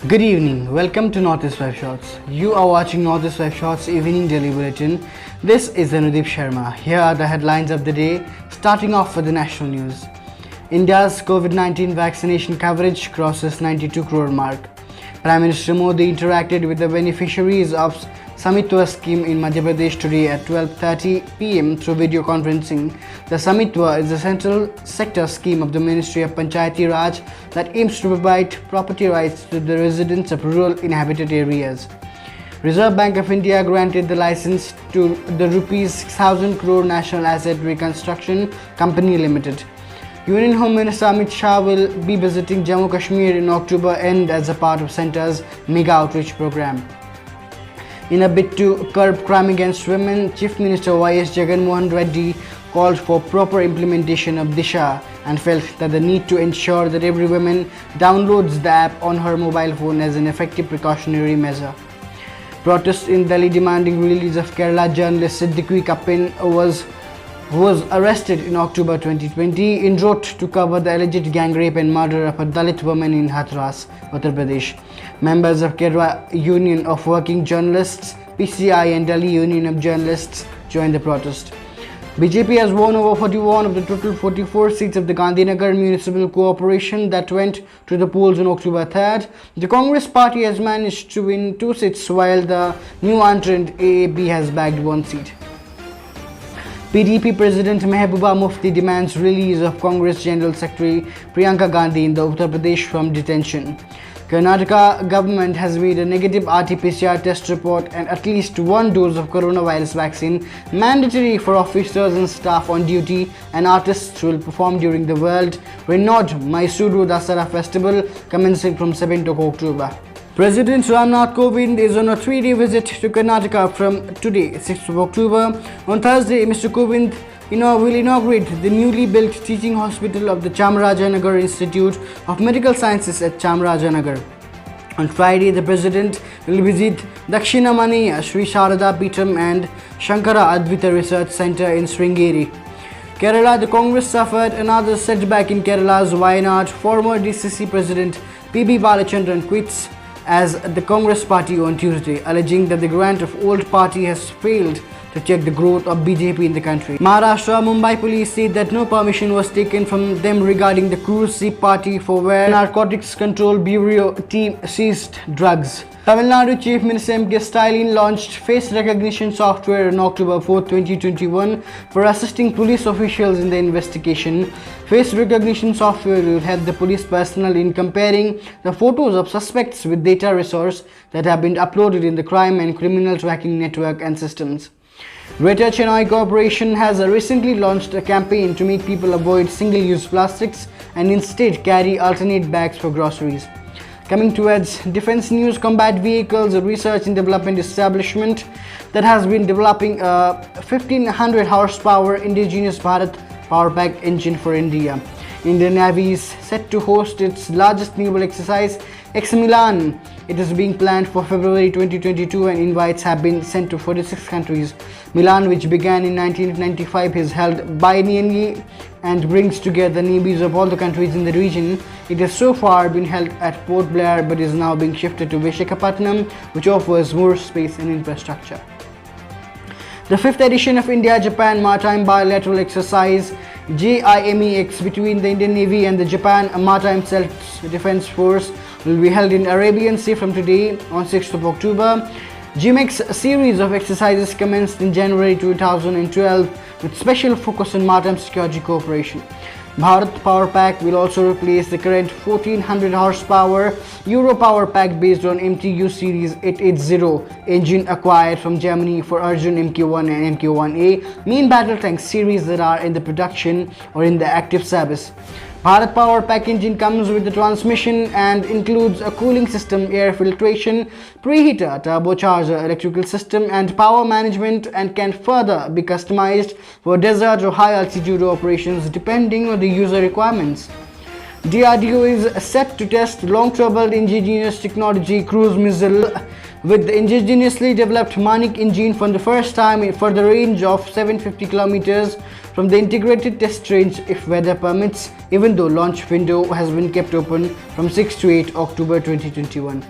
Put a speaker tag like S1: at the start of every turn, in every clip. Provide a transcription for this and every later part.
S1: Good evening, welcome to Northeast 5 Shots. You are watching Northeast 5 Shots Evening Daily Bulletin. This is Anudeep Sharma. Here are the headlines of the day, starting off with the national news. India's COVID-19 vaccination coverage crosses 92 crore mark. Prime Minister Modi interacted with the beneficiaries of Samitwa scheme in Madhya Pradesh today at 12:30 pm through video conferencing. The Samitwa is a central sector scheme of the Ministry of Panchayati Raj that aims to provide property rights to the residents of rural inhabited areas. Reserve Bank of India granted the license to the rupees 6,000 crore National Asset Reconstruction Company Limited. Union Home Minister Amit Shah will be visiting Jammu Kashmir in October end as a part of Centre's mega outreach program. In a bid to curb crime against women, Chief Minister Y.S. Jagan Mohan Reddy called for proper implementation of Disha and felt that the need to ensure that every woman downloads the app on her mobile phone as an effective precautionary measure. Protests in Delhi demanding release of Kerala journalist Siddiqui Kappin who was arrested in October 2020 en route to cover the alleged gang rape and murder of a Dalit woman in Hathras, Uttar Pradesh. Members of Kerala Union of Working Journalists, PCI and Delhi Union of Journalists joined the protest. BJP has won over 41 of the total 44 seats of the Gandhinagar Municipal Corporation that went to the polls on October 3rd. The Congress party has managed to win 2 seats while the new entrant AAP has bagged 1 seat. PDP President Mehbooba Mufti demands release of Congress General Secretary Priyanka Gandhi in the Uttar Pradesh from detention. Karnataka government has made a negative RT-PCR test report and at least 1 dose of coronavirus vaccine mandatory for officers and staff on duty and artists who will perform during the world-renowned Mysuru Dasara festival commencing from 7th of October. President Ramnath Kovind is on a 3-day visit to Karnataka from today, 6th of October. On Thursday, Mr. Kovind will inaugurate the newly built teaching hospital of the Chamarajanagar Institute of Medical Sciences at Chamarajanagar. On Friday, the President will visit Dakshinamani Sri Sharada Peetham and Shankara Advaita Research Centre in Sringeri. Kerala, the Congress suffered another setback in Kerala's Wayanad. Former DCC President P.B. Balachandran quits as the Congress party on Tuesday, alleging that the grant of old party has failed to check the growth of BJP in the country. Maharashtra Mumbai police said that no permission was taken from them regarding the cruise ship party for where Narcotics Control Bureau team seized drugs. Tamil Nadu Chief Minister M.K. Stalin launched face recognition software on October 4, 2021 for assisting police officials in the investigation. Face recognition software will help the police personnel in comparing the photos of suspects with data resource that have been uploaded in the crime and criminal tracking network and systems. Greater Chennai Corporation has recently launched a campaign to make people avoid single-use plastics and instead carry alternate bags for groceries. Coming towards defense news, Combat Vehicles, a research and development establishment that has been developing a 1500 horsepower indigenous Bharat power pack engine for India. Indian Navy is set to host its largest naval exercise, Milan. It is being planned for February 2022 and invites have been sent to 46 countries. Milan, which began in 1995, is held biennially and brings together navies of all the countries in the region. It has so far been held at Port Blair but is now being shifted to Visakhapatnam, which offers more space and infrastructure. The 5th edition of India-Japan Maritime Bilateral Exercise JIMEX between the Indian Navy and the Japan Maritime Self-Defense Force will be held in Arabian Sea from today on 6th of October. JIMEX series of exercises commenced in January 2012 with special focus on maritime security cooperation. Bharat Power Pack will also replace the current 1400 horsepower Euro Power Pack based on MTU Series 880 engine acquired from Germany for Arjun Mk1 and Mk1A main battle tank series that are in the production or in the active service. Bharat Power Pack engine comes with the transmission and includes a cooling system, air filtration, preheater, turbocharger, electrical system and power management, and can further be customized for desert or high altitude operations depending on the user requirements. DRDO is set to test long-traveled indigenous technology cruise missile with the indigenously developed Manik engine for the first time for the range of 750 kilometers from the integrated test range if weather permits, even though launch window has been kept open from 6 to 8 October 2021.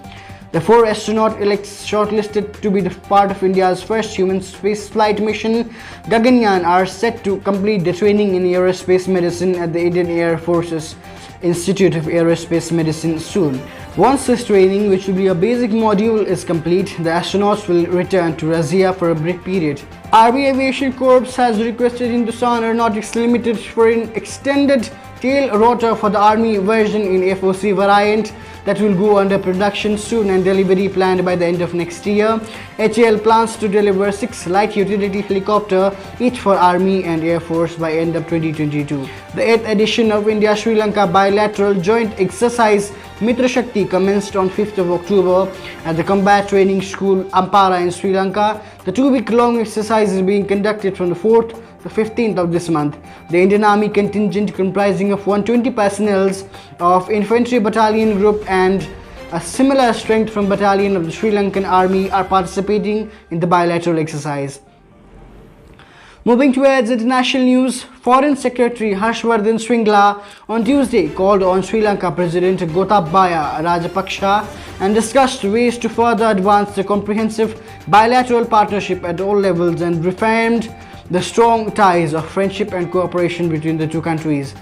S1: The 4 astronaut-elects shortlisted to be the part of India's first human spaceflight mission, Gaganyaan, are set to complete the training in aerospace medicine at the Indian Air Force's Institute of Aerospace Medicine soon. Once this training, which will be a basic module, is complete, the astronauts will return to Razia for a break period. Army Aviation Corps has requested Hindustan Aeronautics Limited for an extended tail rotor for the Army version in FOC variant that will go under production soon and delivery planned by the end of next year. HAL plans to deliver 6 light utility helicopters, each for Army and Air Force, by end of 2022. The 8th edition of India-Sri Lanka bilateral joint exercise Mitra Shakti commenced on 5th of October at the Combat Training School Ampara in Sri Lanka. The 2-week-long exercise is being conducted from the 4th to 15th of this month. The Indian Army contingent, comprising of 120 personnel of Infantry Battalion Group and a similar strength from Battalion of the Sri Lankan Army, are participating in the bilateral exercise. Moving towards international news, Foreign Secretary Harshvardhan Shringla on Tuesday called on Sri Lanka President Gotabaya Rajapaksa and discussed ways to further advance the comprehensive bilateral partnership at all levels and reaffirmed the strong ties of friendship and cooperation between the two countries.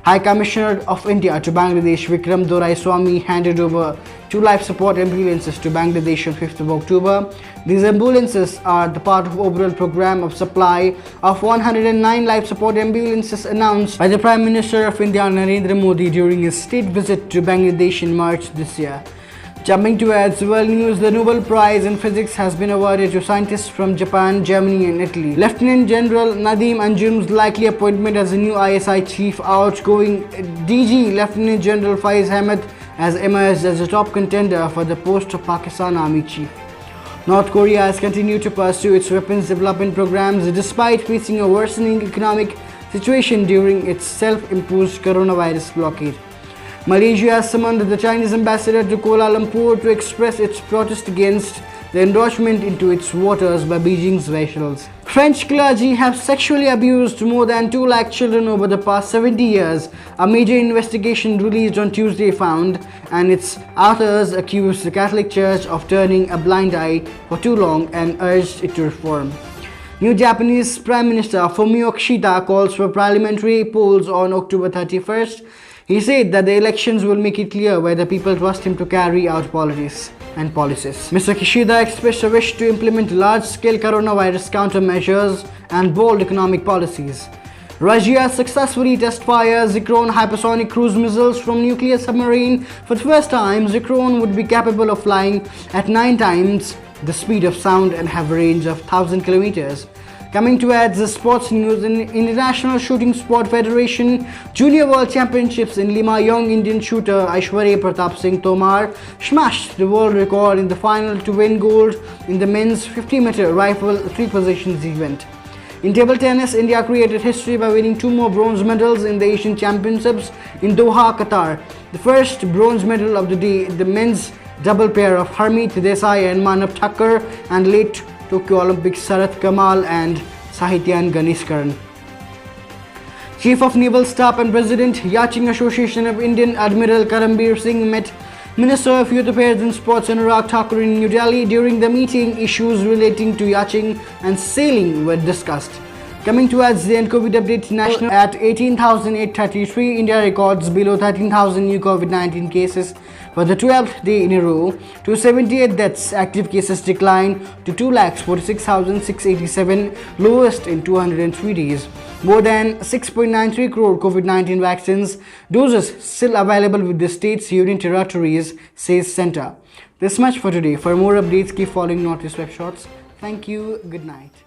S1: High Commissioner of India to Bangladesh Vikram Doraiswamy handed over 2 life support ambulances to Bangladesh on 5th of October. These ambulances are the part of overall program of supply of 109 life support ambulances announced by the Prime Minister of India Narendra Modi during his state visit to Bangladesh in March this year. Jumping towards world news, the Nobel Prize in Physics has been awarded to scientists from Japan, Germany and Italy. Lieutenant General Nadeem Anjum's likely appointment as the new ISI chief, outgoing DG Lieutenant General Faiz Ahmed, has emerged as a top contender for the post of Pakistan Army Chief. North Korea has continued to pursue its weapons development programs despite facing a worsening economic situation during its self-imposed coronavirus blockade. Malaysia has summoned the Chinese ambassador to Kuala Lumpur to express its protest against the enroachment into its waters by Beijing's vessels. French clergy have sexually abused more than 2 lakh children over the past 70 years, a major investigation released on Tuesday found, and its authors accused the Catholic Church of turning a blind eye for too long and urged it to reform. New Japanese Prime Minister Fumio Kishida calls for parliamentary polls on October 31st. He said that the elections will make it clear whether people trust him to carry out policies. Mr. Kishida expressed a wish to implement large-scale coronavirus countermeasures and bold economic policies. Russia successfully test-fired Zircon hypersonic cruise missiles from nuclear submarine. For the first time, Zircon would be capable of flying at 9 times the speed of sound and have a range of 1,000 kilometers. Coming towards the sports news, in International Shooting Sport Federation Junior World Championships in Lima, young Indian shooter Aishwarya Pratap Singh Tomar smashed the world record in the final to win gold in the men's 50-meter rifle 3 positions event. In table tennis, India created history by winning 2 more bronze medals in the Asian Championships in Doha, Qatar. The first bronze medal of the day, the men's double pair of Harmeet Desai and Manav Thakur, and late Tokyo Olympics Sarath Kamal and Sahityan Ganeshkaran. Chief of Naval Staff and President, Yachting Association of Indian Admiral Karambir Singh met Minister of Youth Affairs and Sports Anurag Thakur in New Delhi. During the meeting, issues relating to yachting and sailing were discussed. Coming towards the end, COVID update, national at 18,833, India records below 13,000 new COVID-19 cases for the 12th day in a row. 278 deaths, active cases declined to 2,46,687, lowest in 203 days. More than 6.93 crore COVID-19 vaccines doses still available with the states, union territories, says Centre. This much for today. For more updates, keep following Northeast Web Shots. Thank you. Good night.